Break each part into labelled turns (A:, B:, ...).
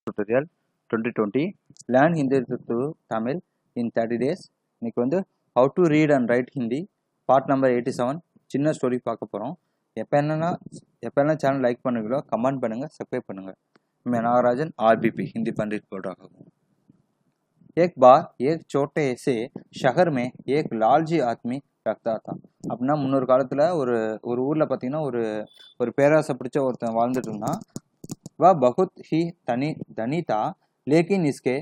A: tutorial 2020 learn Hindi to Tamil in 30 days. இன்னைக்கு வந்து how to read and write Hindi part number 87 சின்ன story பார்க்க போகிறோம். எப்போல்லாம் சேனல் லைக் பண்ணுங்களோ கமெண்ட் பண்ணுங்கள், சப்ஸ்கிரைब பண்ணுங்கள். मैं नागराजन आरबीपी हिंदी पंडित बोल रहा हूँ. एक बार एक छोटे से शहर में एक लालजी आदमी रखता था. அப்படின்னா முன்னொரு காலத்தில் ஒரு ஊரில் பார்த்தீங்கன்னா ஒரு பேராசை பிடிச்ச ஒருத்தன் வாழ்ந்துட்டு இருந்தான். वह बहुत ही धनी था, लेकिन इसके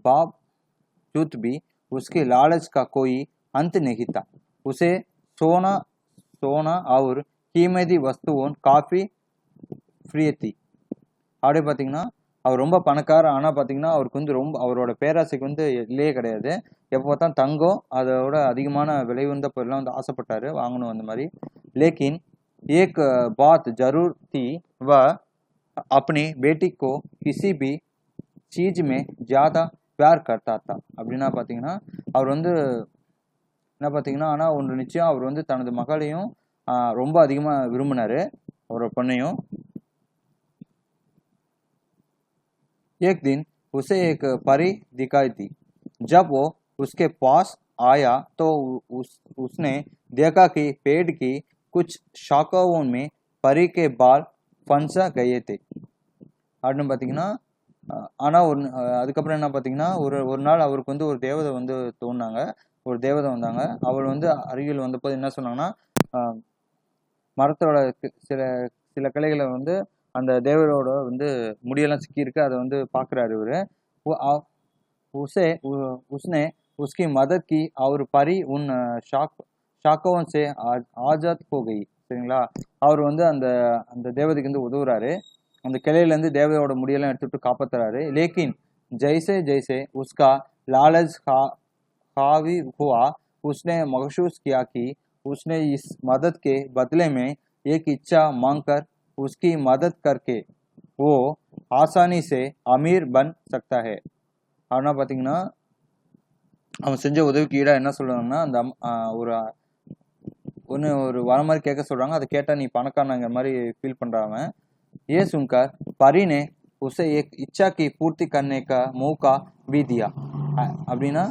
A: बावजूद भी उसके लालच का कोई अंत नहीं था. उसे सोना और कीमती वस्तुओं काफ़ी प्रिय थी. அப்படியே பார்த்தீங்கன்னா அவர் ரொம்ப பணக்காரர். ஆனால் பார்த்தீங்கன்னா அவருக்கு வந்து ரொம்ப அவரோட பேராசைக்கு வந்து இல்லையே கிடையாது. எப்போ பார்த்தா தங்கம் அதோட அதிகமான விலை உந்த பொருள்லாம் வந்து ஆசைப்பட்டாரு, வாங்கணும் அந்த மாதிரி. लेकिन एक बात जरूर थी, वह अपनी बेटी को किसी भी चीज में ज्यादा प्यार करता था. அப்படின்னா பார்த்தீங்கன்னா அவர் வந்து என்ன பார்த்தீங்கன்னா, ஆனால் ஒன்று நிச்சயம், அவர் வந்து தனது மகளையும் ரொம்ப அதிகமாக விரும்பினாரு, அவரோட பொண்ணையும். एक दिन उसे एक परी दिखाई दी. जब वो उसके पास आया तो उसने देखा कि पेड़ की कुछ शाखाओं में परी के बाल फंसा गए थे. அப்படின்னு பார்த்தீங்கன்னா, ஆனால் அதுக்கப்புறம் என்ன பார்த்தீங்கன்னா, ஒரு நாள் அவருக்கு வந்து ஒரு தேவதை வந்து தோணுனாங்க, ஒரு தேவதை வந்தாங்க. அவள் வந்து அருகில் வந்தபோது என்ன சொன்னாங்கன்னா, மரத்தோட சில கிளைகளை வந்து அந்த தேவரோட வந்து முடியெல்லாம் சிக்கியிருக்கு, அதை வந்து பார்க்குறாரு இவர். उसने उसकी मदद की और परी उन शाखों से आजाद हो गई. சரிங்களா, அவர் வந்து அந்த தேவதைக்கு வந்து உதவுறாரு, அந்த கிளையிலேருந்து தேவதையோட முடியெல்லாம் எடுத்துட்டு காப்பாற்றுறாரு. लेकिन जैसे जैसे उसका लालच हावी हुआ, उसने महसूस किया कि उसने इस मदद के बदले में एक इच्छा मांगकर उसकी मदद करके वो आसानी से अमीर बन सकता है. அப்படின்னா பார்த்தீங்கன்னா, அவன் செஞ்ச உதவிக்கு ஈடாக என்ன சொல்கிறாங்கன்னா, அந்த ஒரு வர மாதிரி கேட்க சொல்கிறாங்க. அதை கேட்டால் நீ பணக்காரங்கிற மாதிரி ஃபீல் பண்ணுறாங்க. ये सुनकर परी ने उसे एक इच्छा की पूर्ति करने का मौका भी दिया. அப்படின்னா